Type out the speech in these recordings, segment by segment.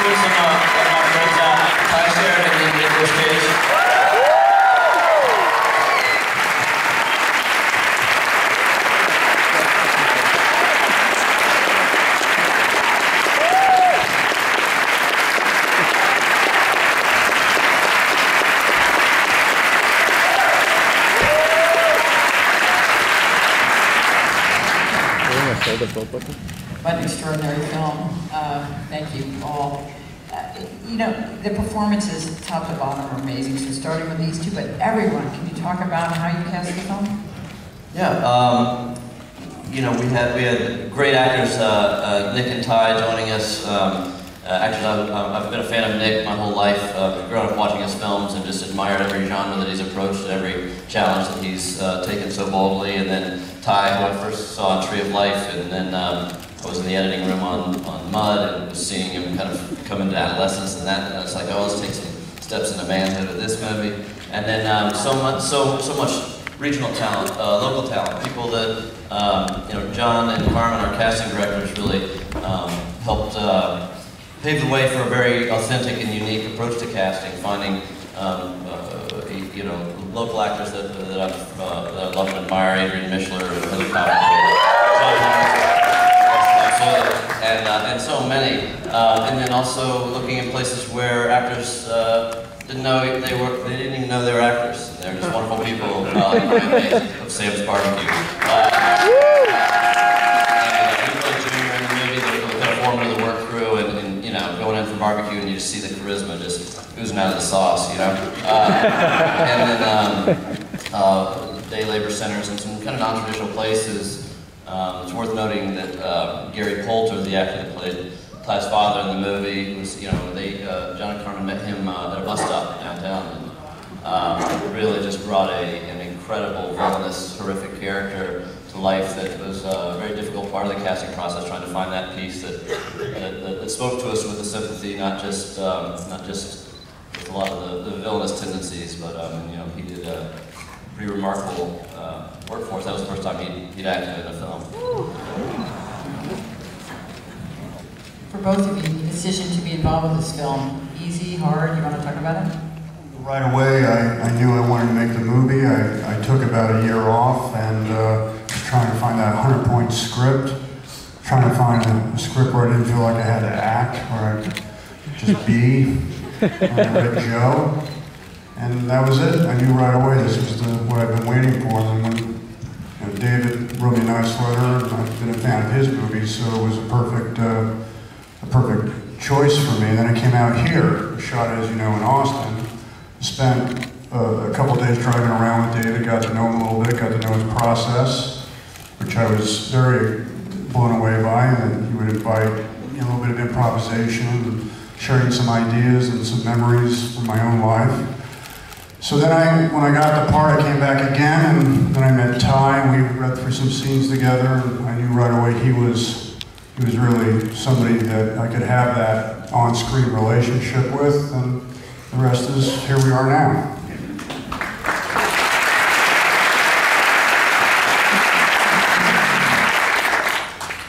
bring some of my friends out. Sheridan and Nicolas. What an extraordinary film. Thank you all. You know, the performances, top to bottom, are amazing. So starting with these two, but everyone, can you talk about how you cast the film? Yeah, you know, we had great actors, Nick and Ty joining us. Actually, I've been a fan of Nick my whole life. Grown up watching his films and just admired every genre that he's approached, every challenge that he's taken so boldly. And then Ty, who I first saw in Tree of Life, and then I was in the editing room on Mud and was seeing him kind of come into adolescence, and I was like, oh, let's take some steps into manhood with this movie. And then so much regional talent, local talent, people that you know, John and Carmen, our casting directors, really helped paved the way for a very authentic and unique approach to casting, finding you know, local actors that I love and admire, Adrian Mishler, Heather and so many. And then also looking in places where actors didn't know they didn't even know they were actors. They're just wonderful people, of Sam's Barbecue. Into the work crew and you know, going in for barbecue and you just see the charisma just oozing out of the sauce, you know. And then day labor centers and some kind of non-traditional places. It's worth noting that Gary Poulter, the actor that played Ty's father in the movie, was, you know, John and Carmen met him at a bus stop downtown, and really just brought an incredible, villainous, horrific character to life that was a very difficult part of the casting process, trying to find that piece that spoke to us with the sympathy, not just with a lot of the villainous tendencies, but you know, he did a pretty remarkable work for us. That was the first time he'd acted in a film. For both of you, the decision to be involved with this film, easy, hard, you want to talk about it? Right away, I knew I wanted to make the movie. I took about a year off and trying to find that 100-point script, trying to find a script where I didn't feel like I had to act, where I could just be, I read Joe, and that was it. I knew right away this was what I've been waiting for. And when you know, David wrote me a nice letter, and I've been a fan of his movies, so it was a perfect choice for me. And then I came out here, shot, as you know, in Austin, spent a couple days driving around with David, got to know him a little bit, got to know his process, which I was very blown away by, and then he would invite a little bit of improvisation and sharing some ideas and some memories from my own life. So then when I got the part, I came back again, and then I met Ty, and we read through some scenes together, and I knew right away he was really somebody that I could have that on-screen relationship with, and the rest is, here we are now.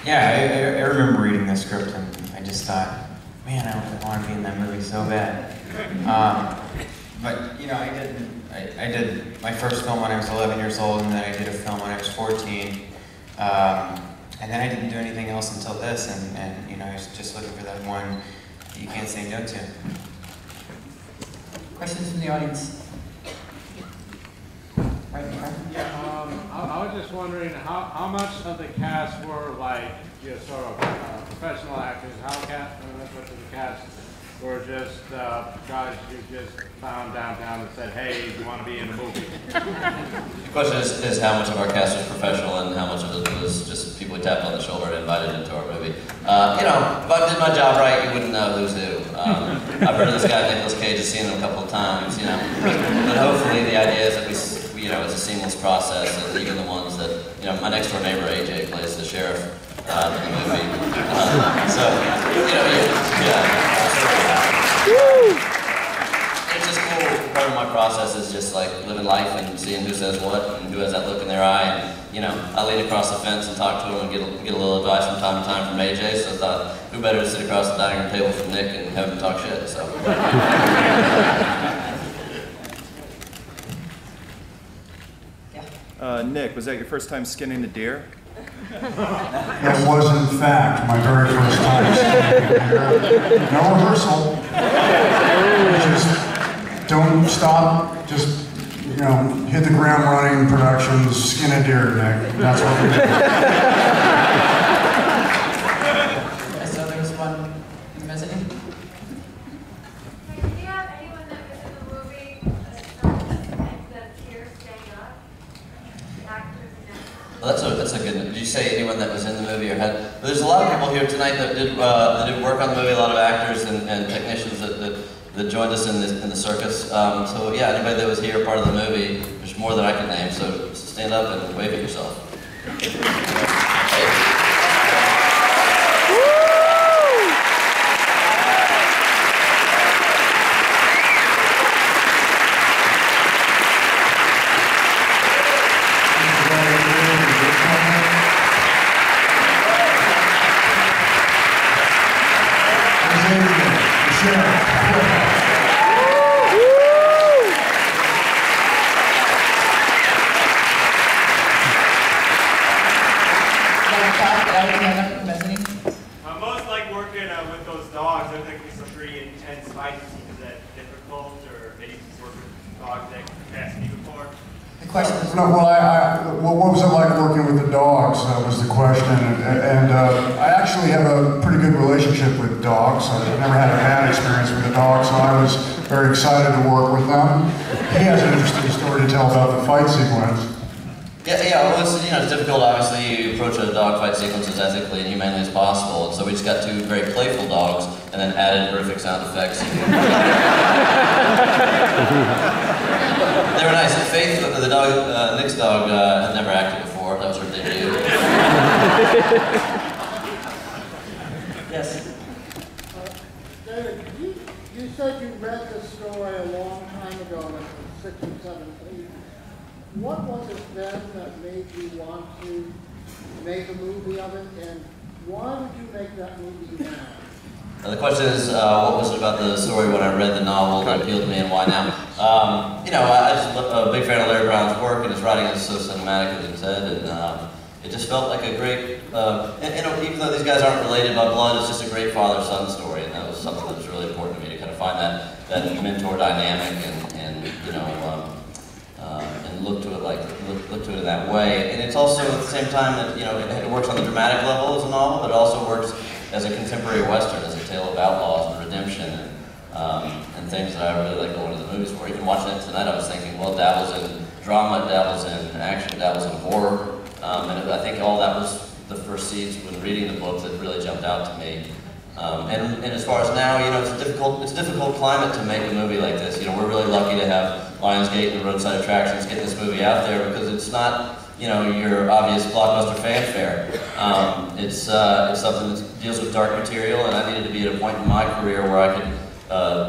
Yeah, I remember reading the script and I just thought, man, I want to be in that movie so bad. But you know, I did my first film when I was 11 years old, and then I did a film when I was 14. And then I didn't do anything else until this, and you know, I was just looking for that one that you can't say no to. Questions from the audience? Right in front. Yeah, I was just wondering how much of the cast were like just sort of professional actors, how much of the cast were just guys you just found downtown and said, hey, you want to be in the movie? The question is how much of our cast was professional and how much of it was just people we tapped on the shoulder and invited into our movie. You know, if I did my job right, you wouldn't know who's who. I've heard of this guy, Nicolas Cage, I've seen him a couple of times, you know. But hopefully the idea is that you know, it's a seamless process, and even the ones that, you know, my next door neighbor, AJ, plays the sheriff in the movie. So, you know, yeah. It's just cool part of my process is just like living life and seeing who says what and who has that look in their eye. And you know, I lean across the fence and talk to them and get a little advice from time to time from AJ. So I thought, who better to sit across the dining room table from Nick and have him talk shit? So. Nick, was that your first time skinning a deer? It was, in fact, my very first time skinning a deer. No rehearsal. Just don't stop. Just, you know, hit the ground running. Productions, skin a deer, Nick. That's what we do. So there was one mezzanine. Hey, do you have anyone that was in the movie that's here staying up? Actors and actors? Well, that's a good. Did you say anyone that was in the movie or had? Well, there's a lot of people here tonight that did work on the movie. A lot of actors and technicians that joined us in the circus. So yeah, anybody that was here part of the movie, there's more than I can name. So stand up and wave at yourself. I most like working with those dogs. I think there can be some pretty intense fighting scenes. Is that difficult, or maybe work with dogs that capacity before? The question is, No, well, what was it like working with the dogs? Was the question, and I actually have a pretty good relationship with dogs. I've never had a bad experience with a dog, so I was very excited to work with them. He has an interesting story to tell about the fight sequence. Yeah, well, it's, you know, it's difficult. Obviously, you approach a dog fight sequence as ethically and humanely as possible, and so we just got two very playful dogs, and then added horrific sound effects. They were nice. Faith, the dog, Nick's dog, had never acted before. That was her debut. Yes. David, you said you read the story a long time ago, when it was 6 or 7. What was it then that made you want to make a movie of it, and why would you make that movie now? The question is, what was it about the story when I read the novel that appealed to me, and why now? You know, I'm just a big fan of Larry Brown's work, and his writing is so cinematic, as he said, and it just felt like a great, and even though these guys aren't related by blood, it's just a great father-son story, and that was something that was really important to me, to kind of find that mentor dynamic, and you know, and look to it in that way. And it's also at the same time that, you know, it works on the dramatic level as a novel, but it also works as a contemporary Western, as a tale of outlaws and redemption and things that I really like going to the movies for. Even watching it tonight, I was thinking, well, it dabbles in drama, it dabbles in action, it dabbles in horror, and I think all that was the first seeds when reading the book that really jumped out to me. And as far as now, you know, it's a difficult climate to make a movie like this. You know, we're really lucky to have Lionsgate and Roadside Attractions get this movie out there, because it's not, you know, your obvious blockbuster fanfare. It's something that deals with dark material, and I needed to be at a point in my career where I could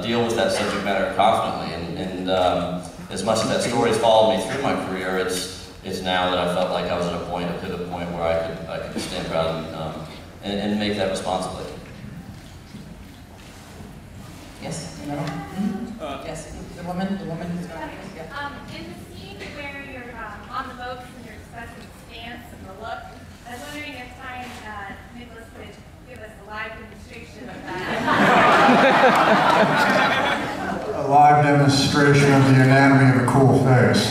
deal with that subject matter confidently. And as much as that story has followed me through my career, it's now that I felt like I was at a pivot point where I could stand proud and make that responsibly. yes, you know? Yes, the woman who's going to, yeah. In the scene where you're on the boats and you're discussing the stance and the look, I was wondering if Nicolas could give us a live demonstration of that. A live demonstration of the anatomy of a cool face.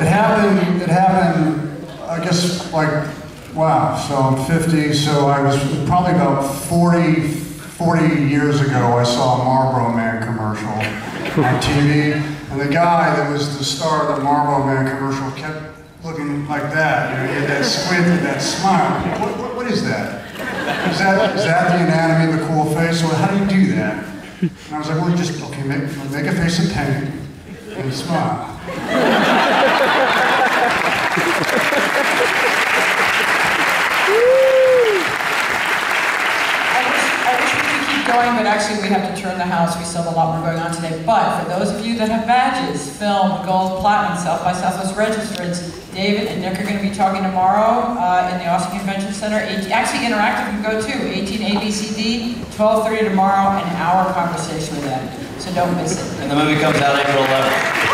It happened, I guess, like, wow, so I'm 50, so I was probably about 40 years ago, I saw a Marlboro Man commercial on TV, and the guy that was the star of the Marlboro Man commercial kept looking like that, you know, he had that squint and that smile. What is that? Is that the anatomy of the cool face? So how do you do that? And I was like, well, just, okay, make a face of pain and smile. I wish we could keep going time, but actually we have to turn the house. We still have a lot more going on today. But for those of you that have badges, film, gold, platinum, South by Southwest registrants, David and Nick are going to be talking tomorrow in the Austin Convention Center. Actually, interactive can go too. 18 ABCD, 12:30 tomorrow, an hour conversation with them. So don't miss it. And the movie comes out April 11th.